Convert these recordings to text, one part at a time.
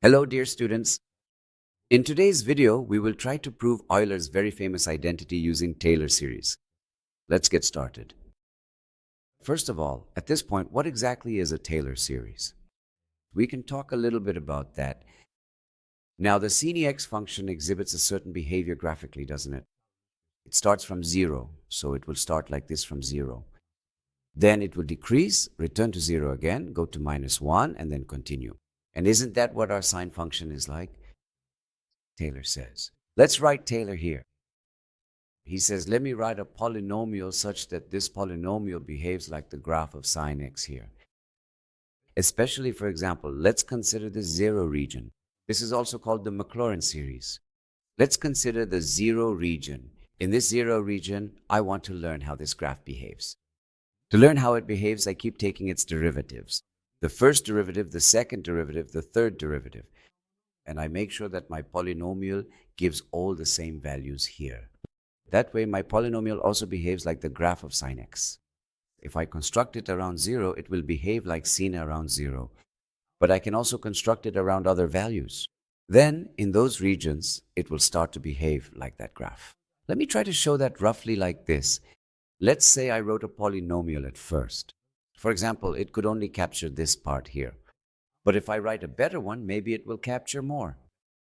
Hello, dear students. In today's video, we will try to prove Euler's very famous identity using Taylor series. Let's get started. First of all, at this point, what exactly is a Taylor series? We can talk a little bit about that. Now, the Sine x function exhibits a certain behavior graphically, doesn't it? It starts from 0, so it will start like this from 0. Then it will decrease, return to 0 again, go to -1, and then continue. And isn't that what our sine function is like? Taylor says. Let's write Taylor here. He says, let me write a polynomial such that this polynomial behaves like the graph of sine x here. Especially, for example, let's consider the zero region. This is also called the Maclaurin series. Let's consider the zero region. In this zero region, I want to learn how this graph behaves. To learn how it behaves, I keep taking its derivatives. The first derivative, the second derivative, the third derivative. And I make sure that my polynomial gives all the same values here. That way, my polynomial also behaves like the graph of sine x. If I construct it around 0, it will behave like sine around 0. But I can also construct it around other values. Then, in those regions, it will start to behave like that graph. Let me try to show that roughly like this. Let's say I wrote a polynomial at first. For example, it could only capture this part here. But if I write a better one, maybe it will capture more.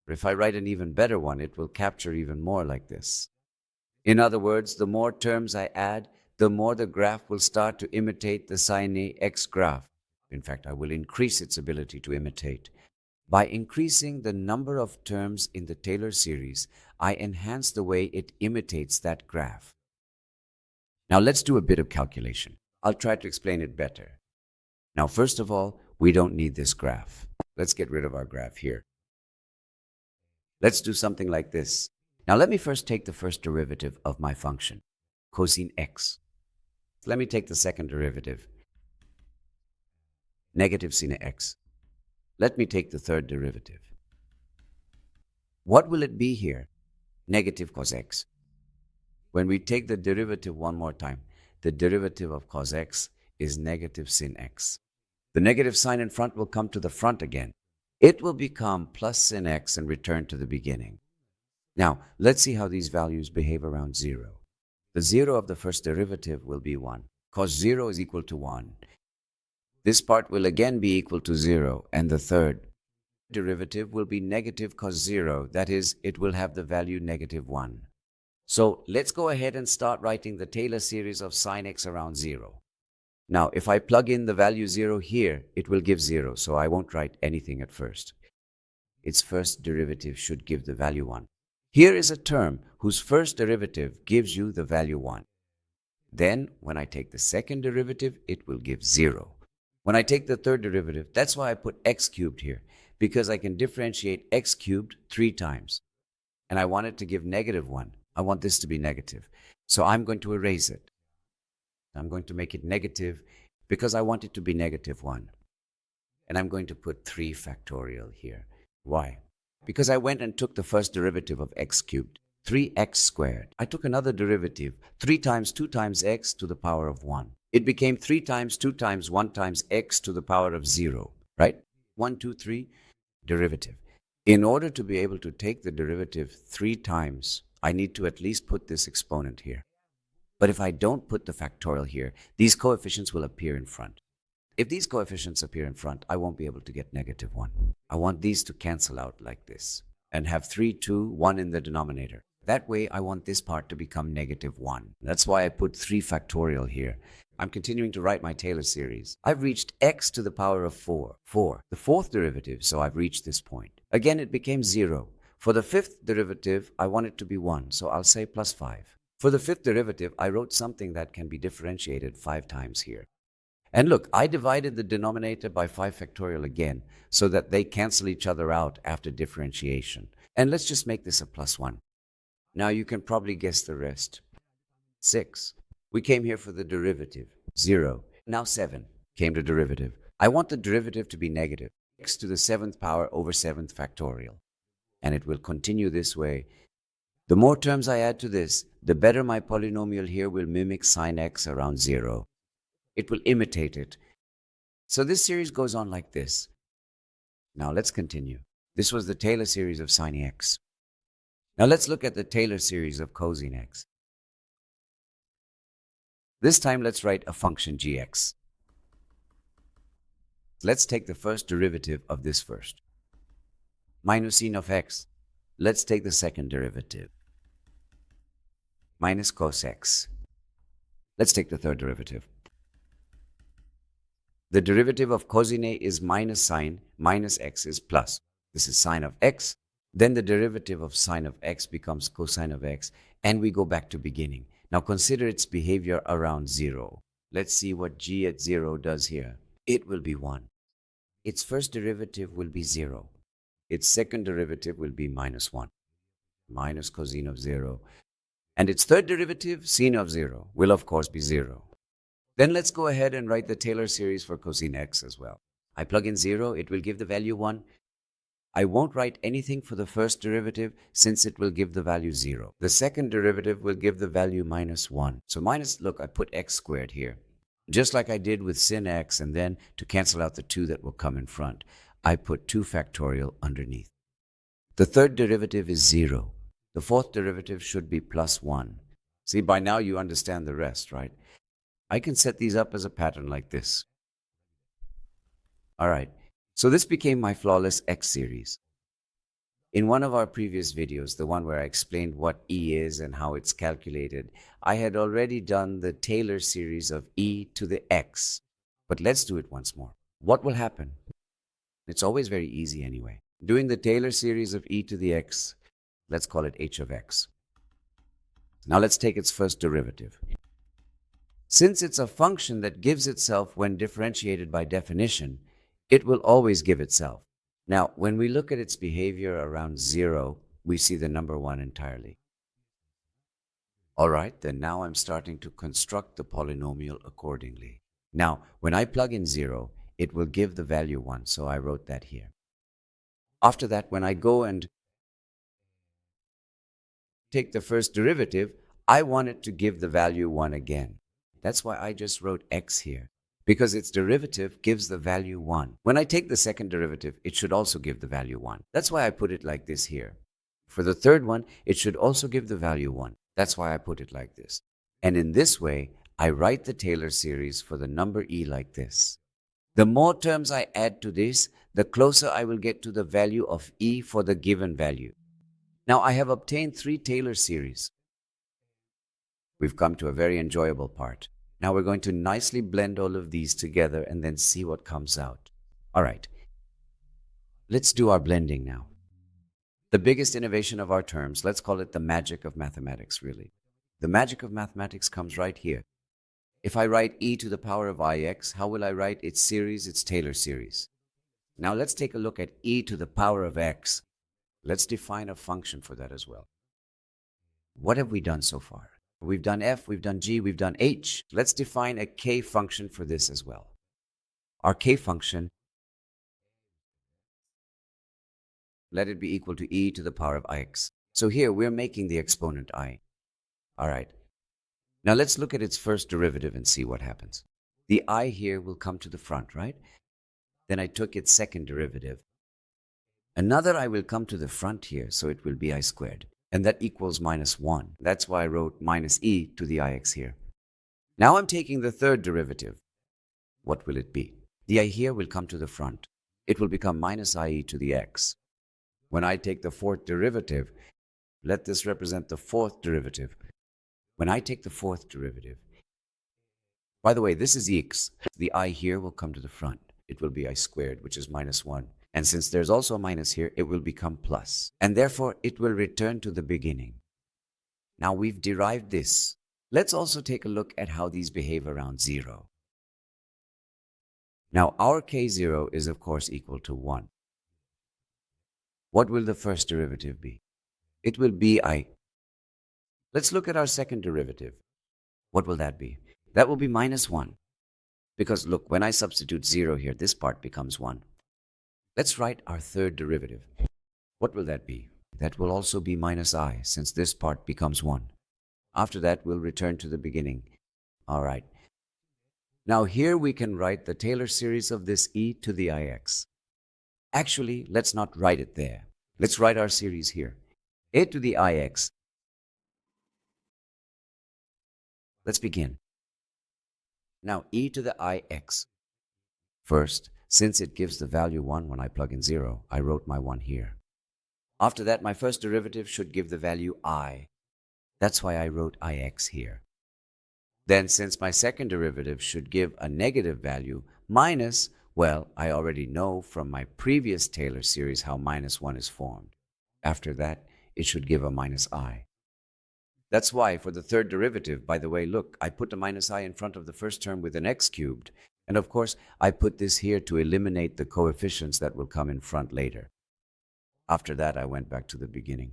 Or if I write an even better one, it will capture even more like this. In other words, the more terms I add, the more the graph will start to imitate the sine x graph. In fact, I will increase its ability to imitate. By increasing the number of terms in the Taylor series, I enhance the way it imitates that graph. Now let's do a bit of calculation. I'll try to explain it better. Now, first of all, we don't need this graph. Let's get rid of our graph here. Let's do something like this. Now let me first take the first derivative of my function, cosine x. Let me take the second derivative, negative sine x. Let me take the third derivative. What will it be here? Negative cos x. When we take the derivative one more time, the derivative of cos x is negative sin x. The negative sign in front will come to the front again. It will become plus sin x and return to the beginning. Now, let's see how these values behave around 0. The 0 of the first derivative will be 1. Cos 0 is equal to 1. This part will again be equal to 0, and the third derivative will be negative cos 0. That is, it will have the value negative 1. So let's go ahead and start writing the Taylor series of sine x around 0. Now, if I plug in the value 0 here, it will give 0, so I won't write anything at first. Its first derivative should give the value 1. Here is a term whose first derivative gives you the value 1. Then, when I take the second derivative, it will give 0. When I take the third derivative, that's why I put x cubed here, because I can differentiate x cubed 3 times. And I want it to give negative 1. I want this to be negative. So I'm going to erase it. I'm going to make it negative because I want it to be negative 1. And I'm going to put 3 factorial here. Why? Because I went and took the first derivative of x cubed, 3x squared. I took another derivative, 3 times 2 times x to the power of 1. It became 3 times 2 times 1 times x to the power of 0, right? 1, 2, 3, derivative. In order to be able to take the derivative 3 times, I need to at least put this exponent here. But if I don't put the factorial here, these coefficients will appear in front. If these coefficients appear in front, I won't be able to get negative 1. I want these to cancel out like this and have 3, 2, 1 in the denominator. That way, I want this part to become negative 1. That's why I put 3 factorial here. I'm continuing to write my Taylor series. I've reached x to the power of 4, the fourth derivative, so I've reached this point. Again, it became 0. For the fifth derivative, I want it to be 1, so I'll say plus 5. For the fifth derivative, I wrote something that can be differentiated 5 times here. And look, I divided the denominator by 5 factorial again, so that they cancel each other out after differentiation. And let's just make this a plus 1. Now you can probably guess the rest. 6. We came here for the derivative. 0. Now 7 came the derivative. I want the derivative to be negative. X to the 7th power over 7th factorial. And it will continue this way. The more terms I add to this, the better my polynomial here will mimic sine x around 0. It will imitate it. So this series goes on like this. Now let's continue. This was the Taylor series of sine x. Now let's look at the Taylor series of cosine x. This time let's write a function gx. Let's take the first derivative of this first. Minus sine of x. Let's take the second derivative. Minus cos x. Let's take the third derivative. The derivative of cosine is minus sine, minus x is plus. This is sine of x. Then the derivative of sine of x becomes cosine of x, and we go back to beginning. Now consider its behavior around 0. Let's see what g at 0 does here. It will be 1. Its first derivative will be 0. Its second derivative will be minus 1, minus cosine of 0. And its third derivative, sine of 0, will of course be 0. Then let's go ahead and write the Taylor series for cosine x as well. I plug in 0, it will give the value 1. I won't write anything for the first derivative since it will give the value 0. The second derivative will give the value minus 1. So minus, look, I put x squared here. Just like I did with sin x, and then to cancel out the 2 that will come in front, I put 2 factorial underneath. The third derivative is 0. The fourth derivative should be plus 1. See, by now you understand the rest, right? I can set these up as a pattern like this. All right, so this became my flawless x series. In one of our previous videos, the one where I explained what E is and how it's calculated, I had already done the Taylor series of e to the x. But let's do it once more. What will happen? It's always very easy anyway. Doing the Taylor series of e to the x, let's call it h of x. Now let's take its first derivative. Since it's a function that gives itself when differentiated by definition, it will always give itself. Now, when we look at its behavior around 0, we see the number 1 entirely. All right, then now I'm starting to construct the polynomial accordingly. Now, when I plug in 0, it will give the value 1, so I wrote that here. After that, when I go and take the first derivative, I want it to give the value 1 again. That's why I just wrote x here, because its derivative gives the value 1. When I take the second derivative, it should also give the value 1. That's why I put it like this here. For the third one, it should also give the value 1. That's why I put it like this. And in this way, I write the Taylor series for the number e like this. The more terms I add to this, the closer I will get to the value of e for the given value. Now I have obtained 3 Taylor series. We've come to a very enjoyable part. Now we're going to nicely blend all of these together and then see what comes out. All right, let's do our blending now. The biggest innovation of our terms, let's call it the magic of mathematics, really. The magic of mathematics comes right here. If I write e to the power of ix, how will I write its series, its Taylor series? Now let's take a look at e to the power of x. Let's define a function for that as well. What have we done so far? We've done f, we've done g, we've done h. Let's define a k function for this as well. Our k function, let it be equal to e to the power of ix. So here we're making the exponent I. All right. Now let's look at its first derivative and see what happens. The I here will come to the front, right? Then I took its second derivative. Another I will come to the front here, so it will be I squared. And that equals minus 1. That's why I wrote minus e to the ix here. Now I'm taking the third derivative. What will it be? The I here will come to the front. It will become minus ie to the x. When I take the fourth derivative, let this represent the fourth derivative. When I take the fourth derivative, by the way, this is x. The I here will come to the front. It will be I squared, which is minus 1. And since there's also a minus here, it will become plus. And therefore, it will return to the beginning. Now we've derived this. Let's also take a look at how these behave around 0. Now our k0 is of course equal to 1. What will the first derivative be? It will be I. Let's look at our second derivative. What will that be? That will be minus 1. Because look, when I substitute 0 here, this part becomes 1. Let's write our third derivative. What will that be? That will also be minus I, since this part becomes 1. After that, we'll return to the beginning. All right. Now here we can write the Taylor series of this e to the ix. Actually, let's not write it there. Let's write our series here. A to the ix. Let's begin. Now, e to the ix. First, since it gives the value 1 when I plug in 0, I wrote my 1 here. After that, my first derivative should give the value I. That's why I wrote ix here. Then, since my second derivative should give a negative value, minus, well, I already know from my previous Taylor series how minus 1 is formed. After that, it should give a minus I. That's why for the third derivative, by the way, look, I put a minus I in front of the first term with an x cubed. And of course, I put this here to eliminate the coefficients that will come in front later. After that, I went back to the beginning.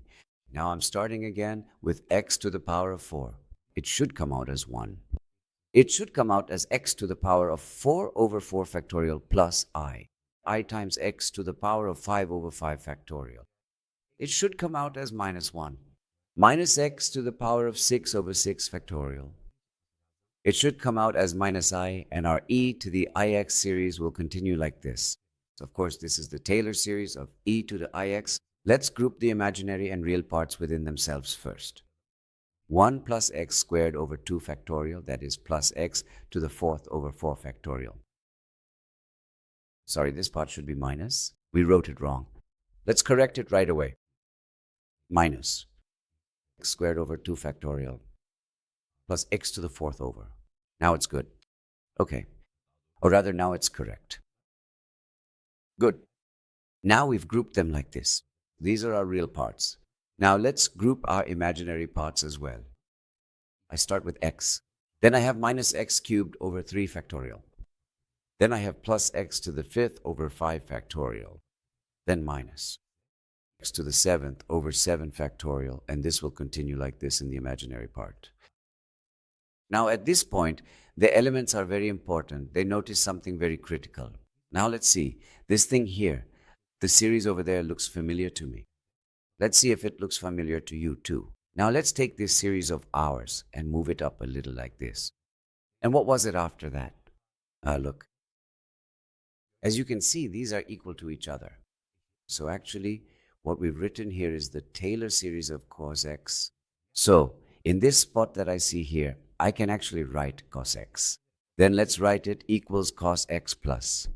Now I'm starting again with x to the power of 4. It should come out as 1. It should come out as x to the power of 4 over 4 factorial plus I. I times x to the power of 5 over 5 factorial. It should come out as minus 1. Minus x to the power of 6 over 6 factorial. It should come out as minus I, and our e to the ix series will continue like this. So of course, this is the Taylor series of e to the ix. Let's group the imaginary and real parts within themselves first. 1 plus x squared over 2 factorial, that is plus x to the 4th over 4 factorial. Sorry, this part should be minus. We wrote it wrong. Let's correct it right away. Minus x squared over 2 factorial plus x to the 4th over. Now it's good. Okay. Or rather, now it's correct. Good. Now we've grouped them like this. These are our real parts. Now let's group our imaginary parts as well. I start with x. Then I have minus x cubed over 3 factorial. Then I have plus x to the 5th over 5 factorial. Then minus x to the 7th over 7 factorial. And this will continue like this in the imaginary part. Now at this point, the elements are very important. They notice something very critical. Now let's see. This thing here, the series over there looks familiar to me. Let's see if it looks familiar to you too. Now let's take this series of ours and move it up a little like this. And what was it after that? Look. As you can see, these are equal to each other. So actually, what we've written here is the Taylor series of cos x. So in this spot that I see here, I can actually write cos x. Then let's write it equals cos x plus.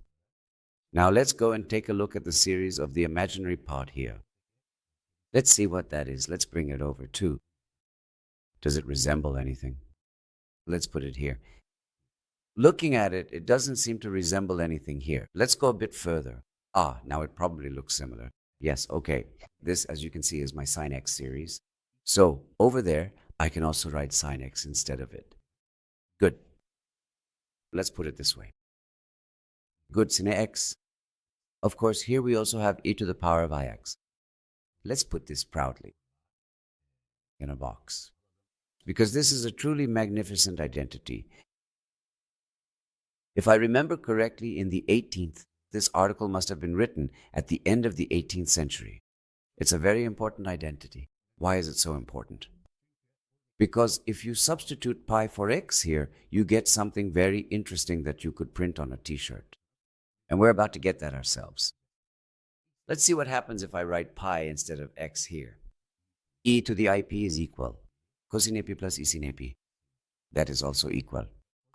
Now let's go and take a look at the series of the imaginary part here. Let's see what that is. Let's bring it over too. Does it resemble anything? Let's put it here. Looking at it, it doesn't seem to resemble anything here. Let's go a bit further. Now it probably looks similar. Yes, okay. This, as you can see, is my sine x series. So over there, I can also write sine x instead of it. Good. Let's put it this way. Good, sine x. Of course, here we also have e to the power of ix. Let's put this proudly in a box, because this is a truly magnificent identity. If I remember correctly, in the 18th, this article must have been written at the end of the 18th century. It's a very important identity. Why is it so important? Because if you substitute pi for x here, you get something very interesting that you could print on a t-shirt. And we're about to get that ourselves. Let's see what happens if I write pi instead of x here. E to the ip is equal. Cosine p plus e sine p. That is also equal.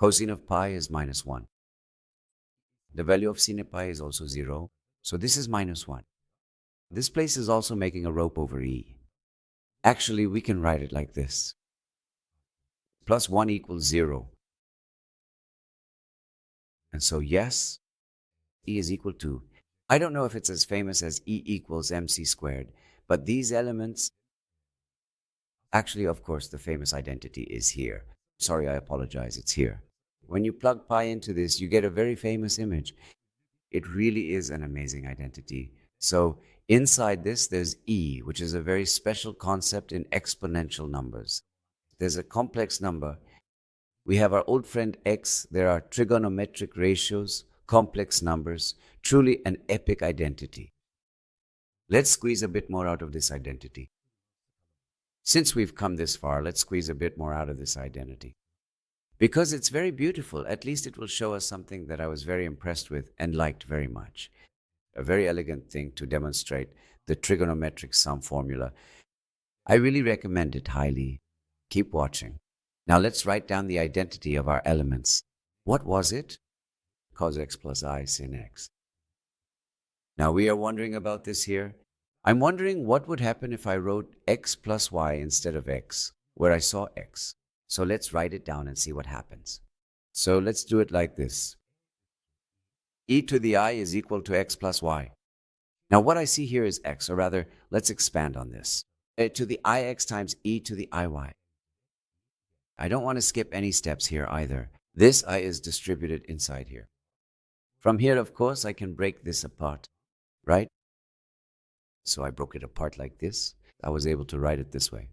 Cosine of pi is minus 1. The value of sine pi is also 0. So this is minus 1. This place is also making a rope over e. Actually, we can write it like this. Plus 1 equals 0. And so yes, e is equal to, I don't know if it's as famous as e equals mc squared, but these elements, actually, of course, the famous identity is here. Sorry, I apologize, it's here. When you plug pi into this, you get a very famous image. It really is an amazing identity. So inside this, there's e, which is a very special concept in exponential numbers. There's a complex number. We have our old friend x. There are trigonometric ratios, complex numbers, truly an epic identity. Let's squeeze a bit more out of this identity. Since we've come this far, let's squeeze a bit more out of this identity. Because it's very beautiful, at least it will show us something that I was very impressed with and liked very much. A very elegant thing to demonstrate the trigonometric sum formula. I really recommend it highly. Keep watching. Now let's write down the identity of our elements. What was it? Cos x plus I sin x. Now we are wondering about this here. I'm wondering what would happen if I wrote x plus y instead of x, where I saw x. So let's write it down and see what happens. So let's do it like this. E to the I is equal to x plus y. Now what I see here is x, or rather, let's expand on this. To the ix times e to the iy. I don't want to skip any steps here either. This I is distributed inside here. From here, of course, I can break this apart, right? So I broke it apart like this. I was able to write it this way.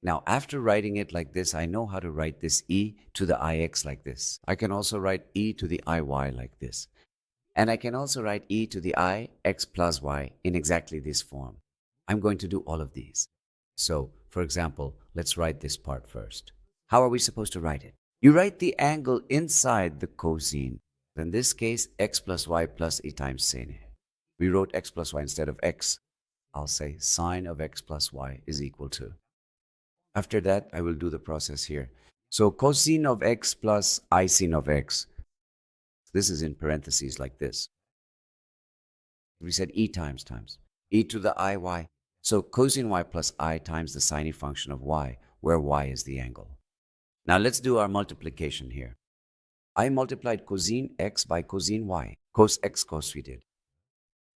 Now, after writing it like this, I know how to write this e to the ix like this. I can also write e to the iy like this. And I can also write e to the I x plus y in exactly this form. I'm going to do all of these. So, for example, let's write this part first. How are we supposed to write it? You write the angle inside the cosine. In this case, x plus y plus e times sine. We wrote x plus y instead of x. I'll say sine of x plus y is equal to. After that, I will do the process here. So cosine of x plus I sin of x. This is in parentheses like this. We said e times e to the iy. So cosine y plus I times the sine function of y, where y is the angle. Now let's do our multiplication here. I multiplied cosine x by cosine y. Cos x cos we did.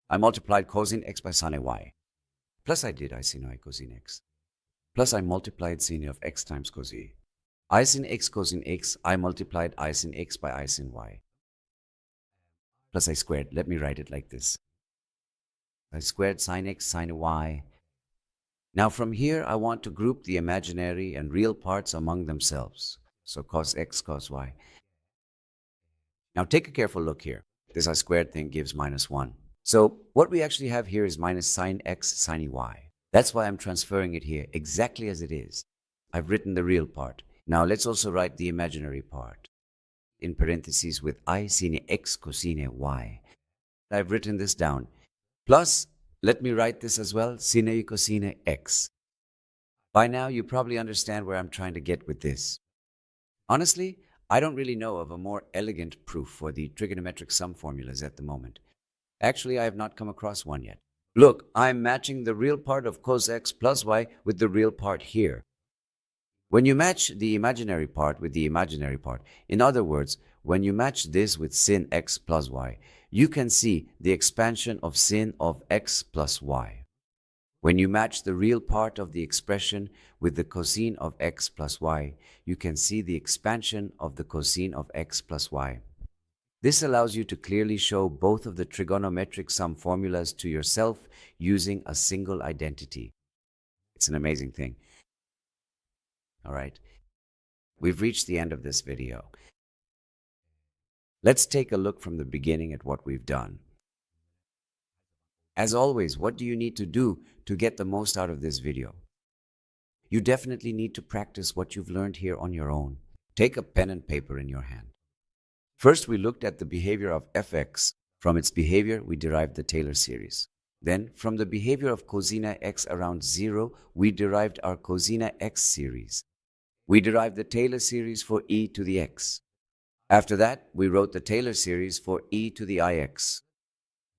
I multiplied cosine x by sine y. Plus I did I sin I cosine x. Plus I multiplied sine of x times cosine. I sin x cosine x, I multiplied I sin x by I sin y. Plus I squared. Let me write it like this. I squared sine x sine y. Now from here, I want to group the imaginary and real parts among themselves. So cos x cos y. Now take a careful look here. This I squared thing gives -1. So what we actually have here is minus sine x sine y. That's why I'm transferring it here exactly as it is. I've written the real part. Now let's also write the imaginary part. In parentheses with I sin x cosine y. I've written this down. Plus, let me write this as well, sine cosine x. By now, you probably understand where I'm trying to get with this. Honestly, I don't really know of a more elegant proof for the trigonometric sum formulas at the moment. Actually, I have not come across one yet. Look, I'm matching the real part of cos x plus y with the real part here. When you match the imaginary part with the imaginary part, in other words, when you match this with sin x plus y, you can see the expansion of sin of x plus y. When you match the real part of the expression with the cosine of x plus y, you can see the expansion of the cosine of x plus y. This allows you to clearly show both of the trigonometric sum formulas to yourself using a single identity. It's an amazing thing. All right, we've reached the end of this video. Let's take a look from the beginning at what we've done. As always, what do you need to do to get the most out of this video? You definitely need to practice what you've learned here on your own. Take a pen and paper in your hand. First, we looked at the behavior of fx. From its behavior, we derived the Taylor series. Then, from the behavior of cosine x around 0, we derived our cosine x series. We derived the Taylor series for e to the x. After that, we wrote the Taylor series for e to the ix.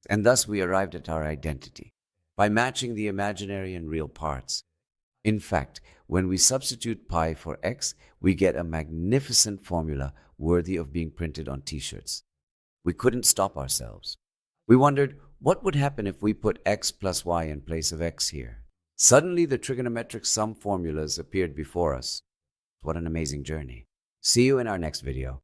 And thus we arrived at our identity by matching the imaginary and real parts. In fact, when we substitute pi for x, we get a magnificent formula worthy of being printed on t-shirts. We couldn't stop ourselves. We wondered, what would happen if we put x plus y in place of x here? Suddenly, the trigonometric sum formulas appeared before us. What an amazing journey. See you in our next video.